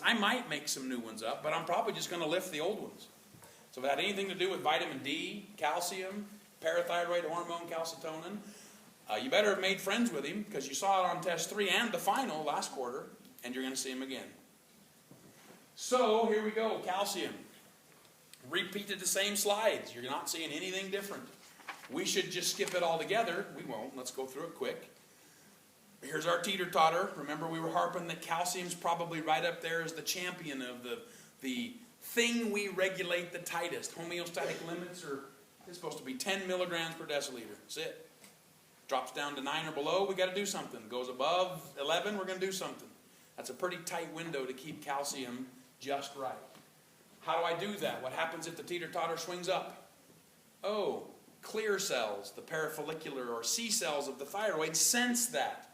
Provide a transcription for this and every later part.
I might make some new ones up, but I'm probably just going to lift the old ones. So if it had anything to do with vitamin D, calcium, parathyroid hormone, calcitonin, you better have made friends with him, because you saw it on test 3 and the final last quarter, and you're going to see him again. So here we go, calcium. Repeated the same slides. You're not seeing anything different. We should just skip it all together. We won't. Let's go through it quick. Here's our teeter-totter. Remember, we were harping that calcium's probably right up there as the champion of the thing we regulate the tightest. Homeostatic limits are supposed to be 10 milligrams per deciliter. That's it. Drops down to 9 or below, we got to do something. Goes above 11, we're going to do something. That's a pretty tight window to keep calcium just right. How do I do that? What happens if the teeter-totter swings up? Oh, clear cells, the parafollicular or C cells of the thyroid, sense that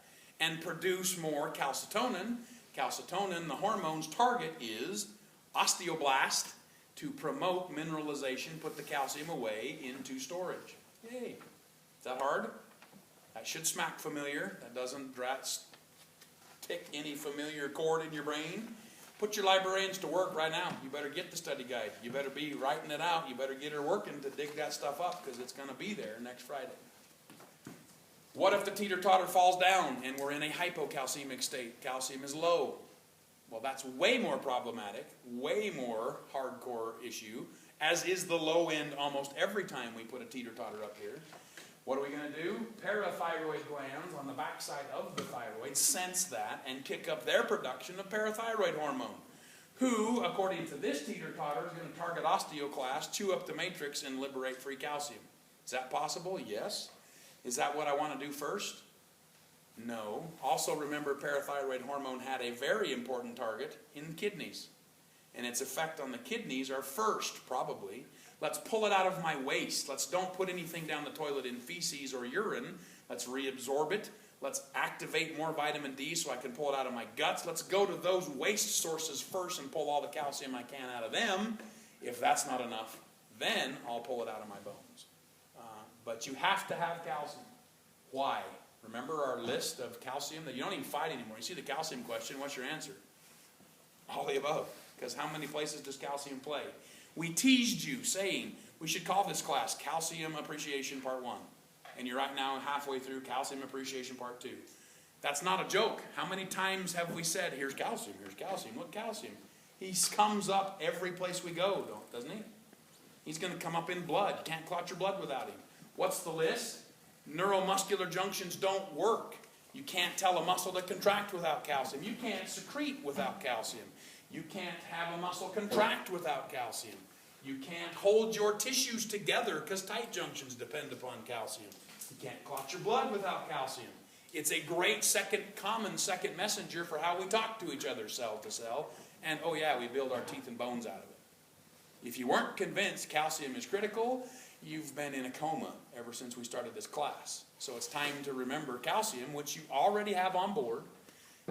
and produce more calcitonin. Calcitonin, the hormone's target, is osteoblast, to promote mineralization, put the calcium away into storage. Yay. Is that hard? That should smack familiar. That doesn't tick any familiar chord in your brain. Put your librarians to work right now. You better get the study guide. You better be writing it out. You better get her working to dig that stuff up, because it's going to be there next Friday. What if the teeter-totter falls down and we're in a hypocalcemic state? Calcium is low. Well, that's way more problematic, way more hardcore issue, as is the low end almost every time we put a teeter-totter up here. What are we going to do? Parathyroid glands on the backside of the thyroid sense that and kick up their production of parathyroid hormone, who, according to this teeter-totter, is going to target osteoclast, chew up the matrix, and liberate free calcium. Is that possible? Yes. Is that what I want to do first? No. Also remember, parathyroid hormone had a very important target in the kidneys. And its effect on the kidneys are first, probably. Let's pull it out of my waste. Let's don't put anything down the toilet in feces or urine. Let's reabsorb it. Let's activate more vitamin D so I can pull it out of my guts. Let's go to those waste sources first and pull all the calcium I can out of them. If that's not enough, then I'll pull it out of my bones. But you have to have calcium. Why? Remember our list of calcium that you don't even fight anymore. You see the calcium question, what's your answer? All the above. Because how many places does calcium play? We teased you saying we should call this class Calcium Appreciation Part 1. And you're right now halfway through Calcium Appreciation Part 2. That's not a joke. How many times have we said, here's calcium, look, calcium. He comes up every place we go, doesn't he? He's going to come up in blood. You can't clot your blood without him. What's the list? Neuromuscular junctions don't work. You can't tell a muscle to contract without calcium. You can't secrete without calcium. You can't have a muscle contract without calcium. You can't hold your tissues together because tight junctions depend upon calcium. You can't clot your blood without calcium. It's a great common second messenger for how we talk to each other cell to cell. And oh yeah, we build our teeth and bones out of it. If you weren't convinced calcium is critical, you've been in a coma ever since we started this class. So it's time to remember calcium, which you already have on board,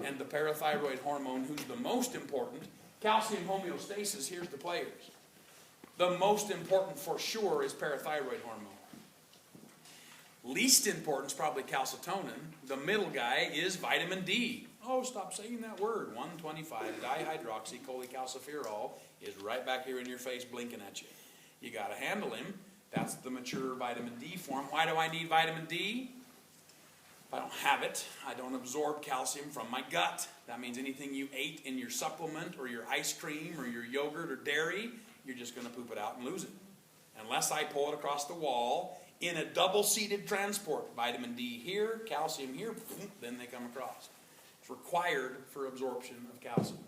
and the parathyroid hormone, who's the most important. Calcium homeostasis, here's the players. The most important for sure is parathyroid hormone. Least important is probably calcitonin. The middle guy is vitamin D. Oh, stop saying that word. 1,25-dihydroxycholecalciferol is right back here in your face blinking at you. You got to handle him. That's the mature vitamin D form. Why do I need vitamin D? If I don't have it, I don't absorb calcium from my gut. That means anything you ate in your supplement or your ice cream or your yogurt or dairy, you're just going to poop it out and lose it. Unless I pull it across the wall in a double-seated transport. Vitamin D here, calcium here, then they come across. It's required for absorption of calcium.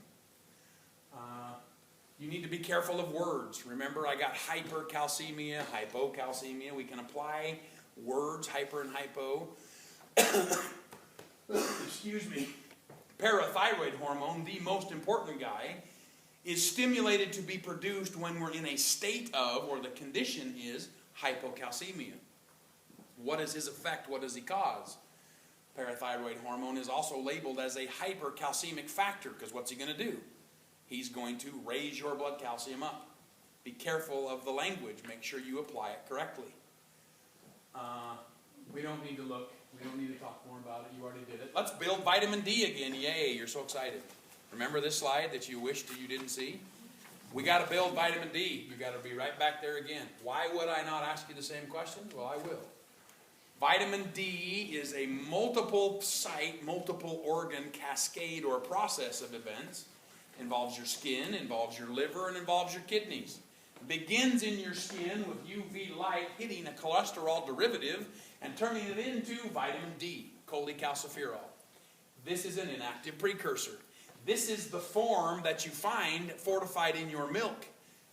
You need to be careful of words. Remember, I got hypercalcemia, hypocalcemia. We can apply words, hyper and hypo. Excuse me. Parathyroid hormone, the most important guy, is stimulated to be produced when we're in a state of, or the condition is, hypocalcemia. What is his effect? What does he cause? Parathyroid hormone is also labeled as a hypercalcemic factor, because what's he going to do? He's going to raise your blood calcium up. Be careful of the language. Make sure you apply it correctly. We don't need to look. We don't need to talk more about it. You already did it. Let's build vitamin D again. Yay, you're so excited. Remember this slide that you wished you didn't see? We got to build vitamin D. You got to be right back there again. Why would I not ask you the same questions? Well, I will. Vitamin D is a multiple site, multiple organ cascade or process of events. Involves your skin, involves your liver, and involves your kidneys. Begins in your skin with UV light hitting a cholesterol derivative and turning it into vitamin D, cholecalciferol. This is an inactive precursor. This is the form that you find fortified in your milk.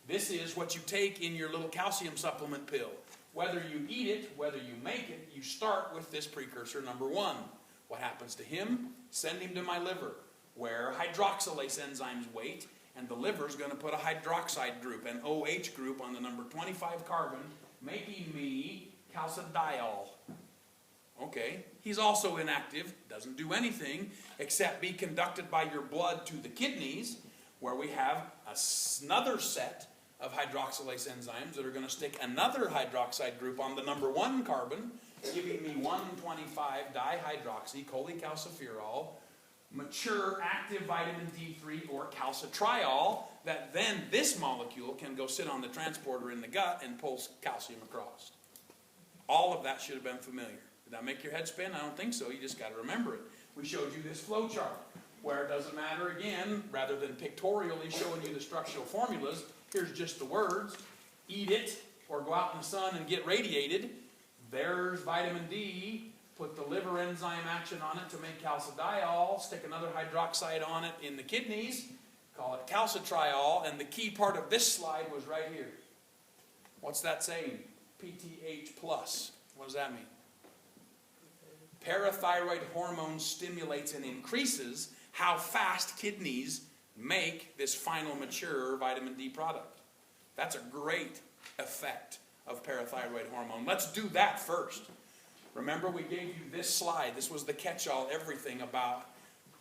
This is what you take in your little calcium supplement pill. Whether you eat it, whether you make it, you start with this precursor number 1. What happens to him? Send him to my liver, where hydroxylase enzymes wait, and the liver is going to put a hydroxide group, an OH group on the number 25 carbon, making me calcidiol. Okay, he's also inactive, doesn't do anything except be conducted by your blood to the kidneys, where we have another set of hydroxylase enzymes that are going to stick another hydroxide group on the number 1 carbon, giving me 125 dihydroxy cholecalciferol, mature active vitamin D3 or calcitriol, that then this molecule can go sit on the transporter in the gut and pulls calcium across. All of that should have been familiar. Did that make your head spin? I don't think so. You just got to remember it. We showed you this flow chart where it doesn't matter again, rather than pictorially showing you the structural formulas, here's just the words. Eat it or go out in the sun and get radiated. There's vitamin D. Put the liver enzyme action on it to make calcidiol. Stick another hydroxide on it in the kidneys. Call it calcitriol. And the key part of this slide was right here. What's that saying? PTH plus. What does that mean? Parathyroid hormone stimulates and increases how fast kidneys make this final mature vitamin D product. That's a great effect of parathyroid hormone. Let's do that first. Remember, we gave you this slide. This was the catch-all everything about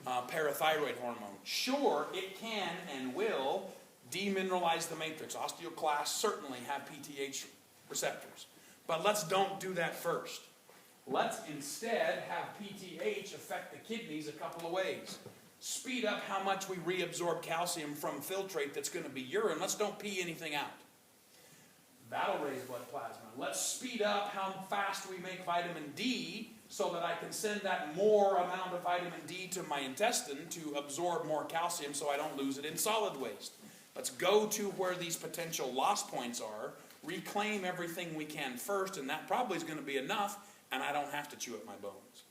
parathyroid hormone. Sure, it can and will demineralize the matrix. Osteoclasts certainly have PTH receptors. But let's don't do that first. Let's instead have PTH affect the kidneys a couple of ways. Speed up how much we reabsorb calcium from filtrate that's going to be urine. Let's don't pee anything out. That'll raise blood plasma. Let's speed up how fast we make vitamin D so that I can send that more amount of vitamin D to my intestine to absorb more calcium so I don't lose it in solid waste. Let's go to where these potential loss points are, reclaim everything we can first, and that probably is going to be enough, and I don't have to chew up my bones.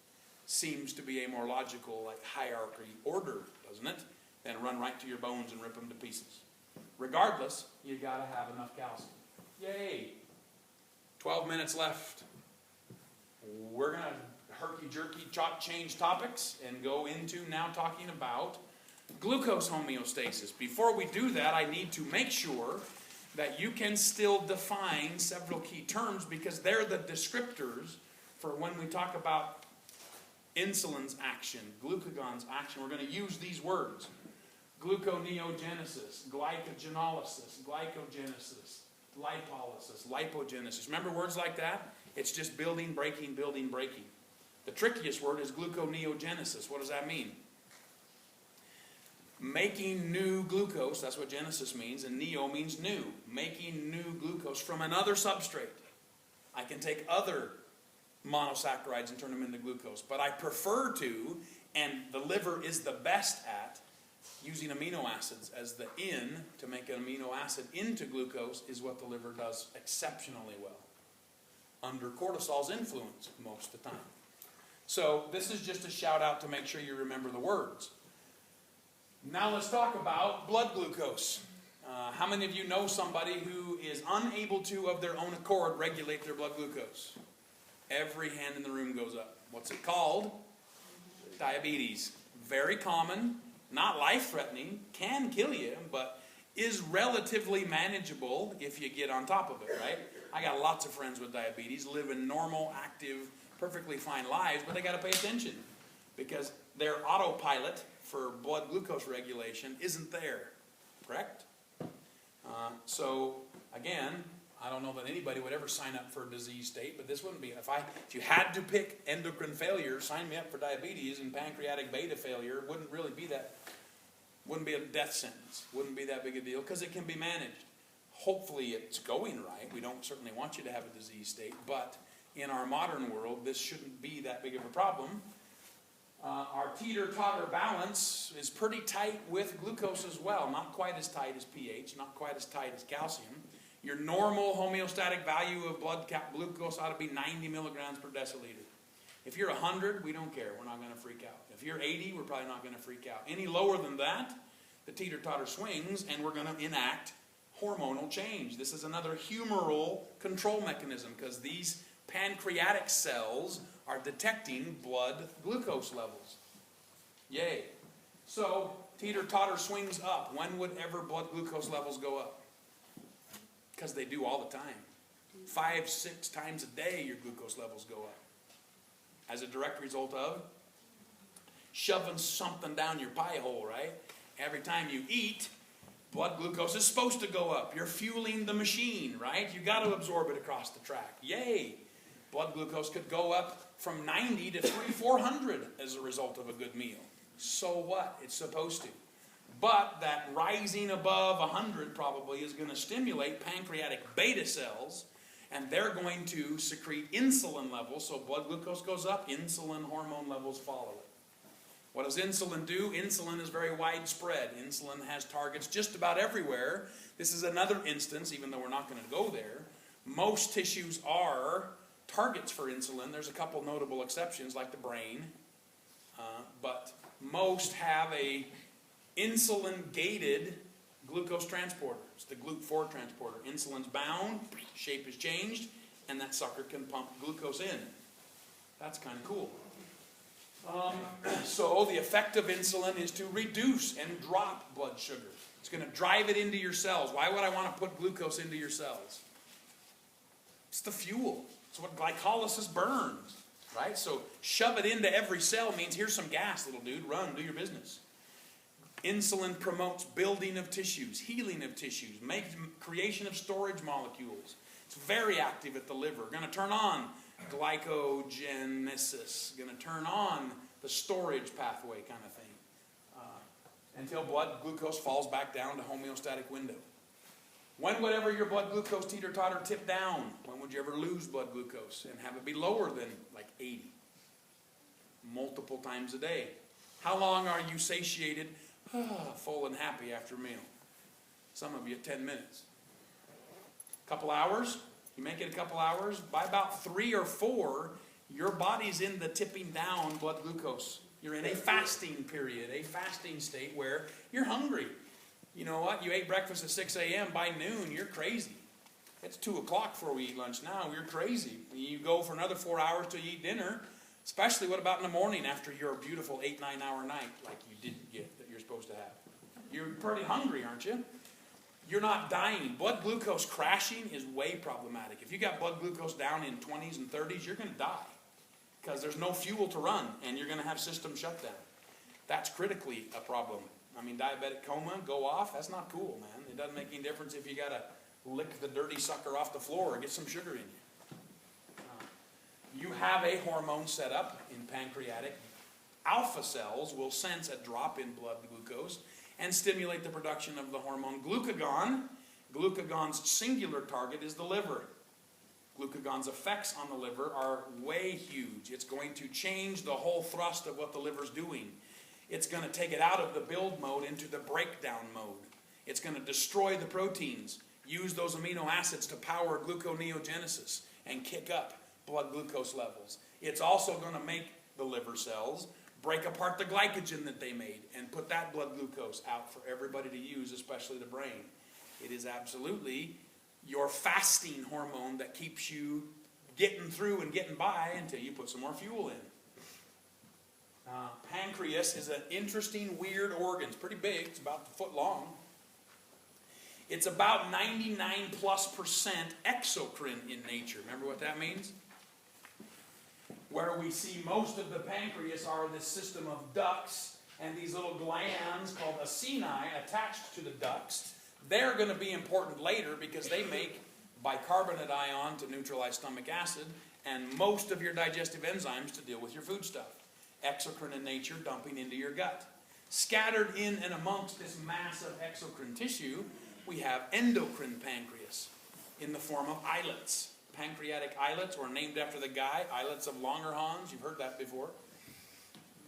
Seems to be a more logical, like, hierarchy order, doesn't it? Than run right to your bones and rip them to pieces. Regardless, you got to have enough calcium. Yay! 12 minutes left. We're going to herky-jerky change topics and go into now talking about glucose homeostasis. Before we do that, I need to make sure that you can still define several key terms, because they're the descriptors for when we talk about insulin's action, glucagon's action. We're going to use these words: gluconeogenesis, glycogenolysis, glycogenesis, lipolysis, lipogenesis. Remember words like that? It's just building, breaking, building, breaking. The trickiest word is gluconeogenesis. What does that mean? Making new glucose, that's what genesis means, and neo means new. Making new glucose from another substrate. I can take other monosaccharides and turn them into glucose, but I prefer to, and the liver is the best at, using amino acids as the in to make an amino acid into glucose is what the liver does exceptionally well, under cortisol's influence most of the time. So this is just a shout out to make sure you remember the words. Now let's talk about blood glucose. How many of you know somebody who is unable to, of their own accord, regulate their blood glucose? Every hand in the room goes up. What's it called? Diabetes. Very common, not life-threatening, can kill you, but is relatively manageable if you get on top of it, right? I got lots of friends with diabetes, living normal, active, perfectly fine lives, but they got to pay attention because their autopilot for blood glucose regulation isn't there, correct? So, again, I don't know that anybody would ever sign up for a disease state, but this wouldn't be. If you had to pick endocrine failure, sign me up for diabetes, and pancreatic beta failure wouldn't really be that Wouldn't be a death sentence. Wouldn't be that big a deal because it can be managed. Hopefully it's going right. We don't certainly want you to have a disease state, but in our modern world, this shouldn't be that big of a problem. Our teeter-totter balance is pretty tight with glucose as well. Not quite as tight as pH, not quite as tight as calcium. Your normal homeostatic value of blood glucose ought to be 90 milligrams per deciliter. If you're 100, we don't care. We're not going to freak out. If you're 80, we're probably not going to freak out. Any lower than that, the teeter-totter swings, and we're going to enact hormonal change. This is another humoral control mechanism because these pancreatic cells are detecting blood glucose levels. Yay. So, teeter-totter swings up. When would ever blood glucose levels go up? Because they do all the time. 5, 6 times a day your glucose levels go up. As a direct result of shoving something down your pie hole, right? Every time you eat, blood glucose is supposed to go up. You're fueling the machine, right? You got to absorb it across the track. Yay! Blood glucose could go up from 90 to 400 as a result of a good meal. So what? It's supposed to. But that rising above 100 probably is going to stimulate pancreatic beta cells, and they're going to secrete insulin levels. So blood glucose goes up, insulin hormone levels follow it. What does insulin do? Insulin is very widespread. Insulin has targets just about everywhere. This is another instance, even though we're not going to go there. Most tissues are targets for insulin. There's a couple notable exceptions, like the brain. But most have a insulin-gated glucose transporter. It's the GLUT4 transporter. Insulin's bound, shape is changed, and that sucker can pump glucose in. That's kind of cool. So the effect of insulin is to reduce and drop blood sugar. It's going to drive it into your cells. Why would I want to put glucose into your cells? It's the fuel. It's what glycolysis burns, right? So shove it into every cell means here's some gas, little dude. Run, do your business. Insulin promotes building of tissues, healing of tissues, creation of storage molecules. It's very active at the liver. Going to turn on glycogenesis. Going to turn on the storage pathway kind of thing. Until blood glucose falls back down to homeostatic window. When would ever your blood glucose teeter-totter tip down? When would you ever lose blood glucose and have it be lower than like 80? Multiple times a day. How long are you satiated, full and happy after a meal? Some of you 10 minutes. A couple hours? You make it a couple hours. By about 3 or 4, your body's in the tipping down blood glucose. You're in a fasting period, a fasting state where you're hungry. You know what? You ate breakfast at 6 a.m. By noon, you're crazy. It's 2 o'clock before we eat lunch now. You're crazy. You go for another 4 hours till you eat dinner. Especially what about in the morning after your beautiful 8-9 hour night like you didn't get that you're supposed to have? You're pretty hungry, aren't you? You're not dying. Blood glucose crashing is way problematic. If you got blood glucose down in 20s and 30s, you're going to die. Because there's no fuel to run, and you're going to have system shutdown. That's critically a problem. I mean, diabetic coma, go off, that's not cool, man. It doesn't make any difference if you got to lick the dirty sucker off the floor or get some sugar in you. You have a hormone set up in pancreatic. Alpha cells will sense a drop in blood glucose and stimulate the production of the hormone glucagon. Glucagon's singular target is the liver. Glucagon's effects on the liver are way huge. It's going to change the whole thrust of what the liver's doing. It's going to take it out of the build mode into the breakdown mode. It's going to destroy the proteins, use those amino acids to power gluconeogenesis and kick up blood glucose levels. It's also going to make the liver cells break apart the glycogen that they made and put that blood glucose out for everybody to use, especially the brain. It is absolutely your fasting hormone that keeps you getting through and getting by until you put some more fuel in. Pancreas is an interesting, weird organ. It's pretty big. It's about a foot long. It's about 99+% exocrine in nature. Remember what that means? Where we see most of the pancreas are this system of ducts and these little glands called acini attached to the ducts. They're going to be important later because they make bicarbonate ion to neutralize stomach acid and most of your digestive enzymes to deal with your food stuff. Exocrine in nature, dumping into your gut. Scattered in and amongst this mass of exocrine tissue, we have endocrine pancreas in the form of islets. Pancreatic islets were named after the guy, islets of Langerhans. You've heard that before.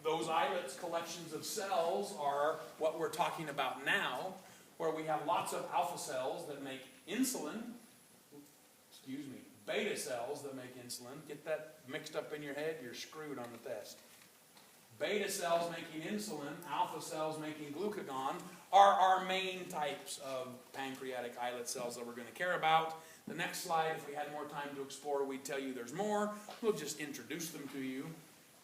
Those islets, collections of cells, are what we're talking about now, where we have lots of alpha cells that make insulin, beta cells that make insulin. Get that mixed up in your head, you're screwed on the test. Beta cells making insulin, alpha cells making glucagon are our main types of pancreatic islet cells that we're going to care about. The next slide, if we had more time to explore, we'd tell you there's more. We'll just introduce them to you.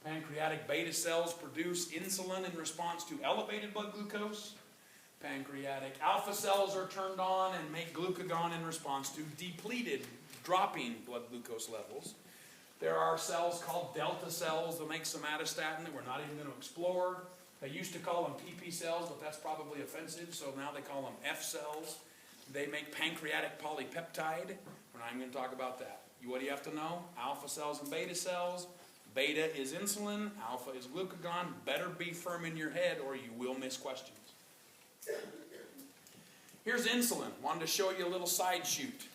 Pancreatic beta cells produce insulin in response to elevated blood glucose. Pancreatic alpha cells are turned on and make glucagon in response to depleted, dropping blood glucose levels. There are cells called delta cells that make somatostatin that we're not even going to explore. They used to call them PP cells, but that's probably offensive, so now they call them F cells. They make pancreatic polypeptide. We're not even going to talk about that. What do you have to know? Alpha cells and beta cells. Beta is insulin, alpha is glucagon. Better be firm in your head or you will miss questions. Here's insulin. Wanted to show you a little side shoot.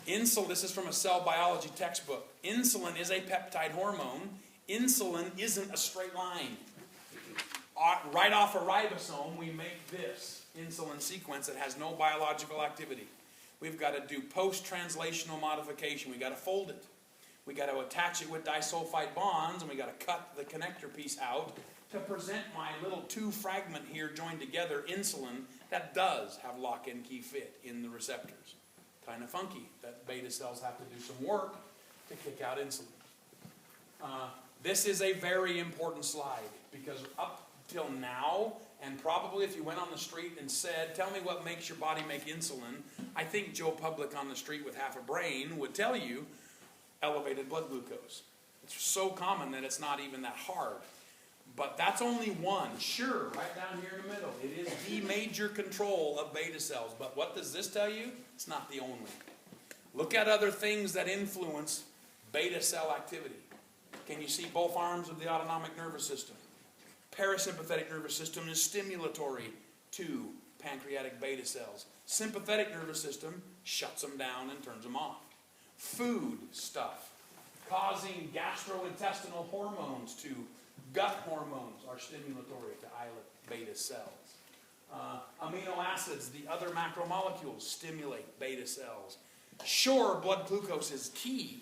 Insulin, this is from a cell biology textbook. Insulin is a peptide hormone. Insulin isn't a straight line. Right off a ribosome, we make this insulin sequence that has no biological activity. We've got to do post-translational modification. We've got to fold it. We've got to attach it with disulfide bonds, and we've got to cut the connector piece out to present my little two fragment here joined together insulin that does have lock and key fit in the receptors. Kind of funky that beta cells have to do some work to kick out insulin. This is a very important slide because up till now, and probably if you went on the street and said, tell me what makes your body make insulin, I think Joe Public on the street with half a brain would tell you elevated blood glucose. It's so common that it's not even that hard. But that's only one. Sure, right down here in the middle. It is the major control of beta cells. But what does this tell you? It's not the only. Look at other things that influence beta cell activity. Can you see both arms of the autonomic nervous system? Parasympathetic nervous system is stimulatory to pancreatic beta cells. Sympathetic nervous system shuts them down and turns them off. Food stuff causing gastrointestinal hormones to gut hormones are stimulatory to islet beta cells. Amino acids, the other macromolecules, stimulate beta cells. Sure, blood glucose is key.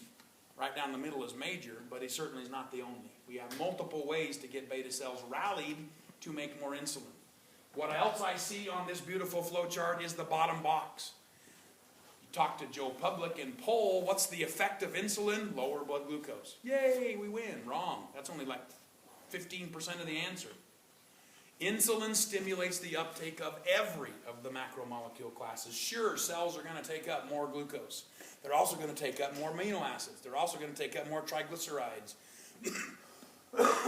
Right down the middle is major, but it certainly is not the only. We have multiple ways to get beta cells rallied to make more insulin. What else I see on this beautiful flow chart is the bottom box. You talk to Joe Public and poll, what's the effect of insulin? Lower blood glucose. Yay, we win. Wrong. That's only like 15% of the answer. Insulin stimulates the uptake of every of the macromolecule classes. Sure, cells are going to take up more glucose. They're also going to take up more amino acids. They're also going to take up more triglycerides.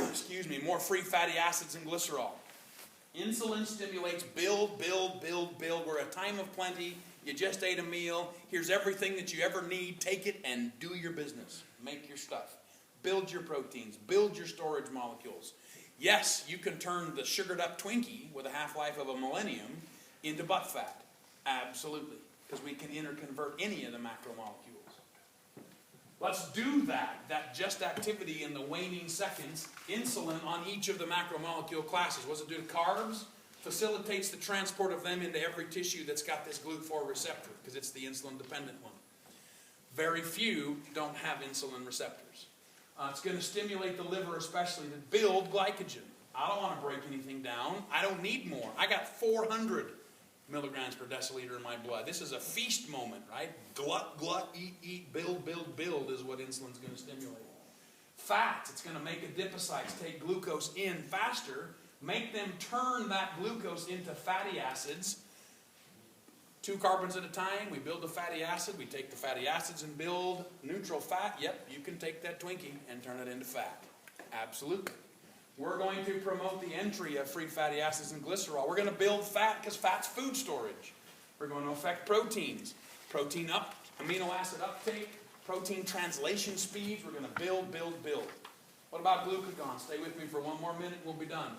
Excuse me, more free fatty acids and glycerol. Insulin stimulates build. We're at a time of plenty. You just ate a meal. Here's everything that you ever need. Take it and do your business. Make your stuff. Build your proteins. Build your storage molecules. Yes, you can turn the sugared up Twinkie with a half-life of a millennium into butt fat. Absolutely. Because we can interconvert any of the macromolecules. Let's do that just activity in the waning seconds, insulin on each of the macromolecule classes. What's it do to carbs? Facilitates the transport of them into every tissue that's got this GLUT4 receptor, because it's the insulin-dependent one. Very few don't have insulin receptors. It's going to stimulate the liver especially to build glycogen. I don't want to break anything down. I don't need more. I got 400 milligrams per deciliter in my blood. This is a feast moment, right? Glut, glut, eat, build is what insulin's going to stimulate. Fats, it's going to make adipocytes take glucose in faster, make them turn that glucose into fatty acids. 2 carbons at a time, we build a fatty acid, we take the fatty acids and build neutral fat. Yep, you can take that Twinkie and turn it into fat. Absolutely. We're going to promote the entry of free fatty acids and glycerol. We're going to build fat because fat's food storage. We're going to affect proteins. Protein amino acid uptake, protein translation speeds. We're going to build. What about glucagon? Stay with me for one more minute, we'll be done.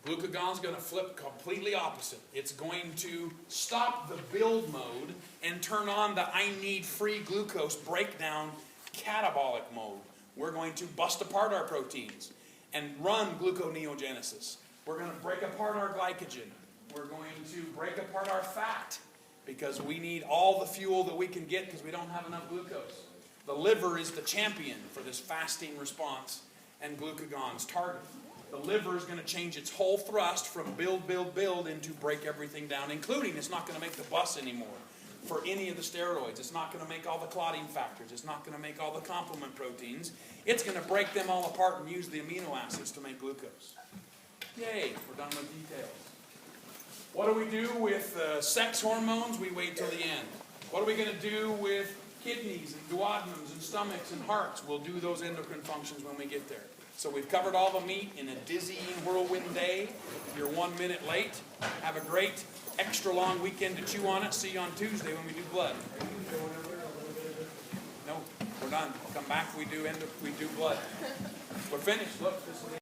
Glucagon's going to flip completely opposite. It's going to stop the build mode and turn on the I need free glucose breakdown catabolic mode. We're going to bust apart our proteins and run gluconeogenesis. We're going to break apart our glycogen. We're going to break apart our fat because we need all the fuel that we can get because we don't have enough glucose. The liver is the champion for this fasting response and glucagon's target. The liver is going to change its whole thrust from build into break everything down, including it's not going to make the bus anymore for any of the steroids. It's not going to make all the clotting factors. It's not going to make all the complement proteins. It's going to break them all apart and use the amino acids to make glucose. Yay, we're done with details. What do we do with sex hormones? We wait till the end. What are we going to do with kidneys and duodenums and stomachs and hearts? We'll do those endocrine functions when we get there. So we've covered all the meat in a dizzying whirlwind day. You're 1 minute late. Have a great extra long weekend to chew on it. See you on Tuesday when we do blood. No, we're done. Come back, we do blood. We're finished. Look, this is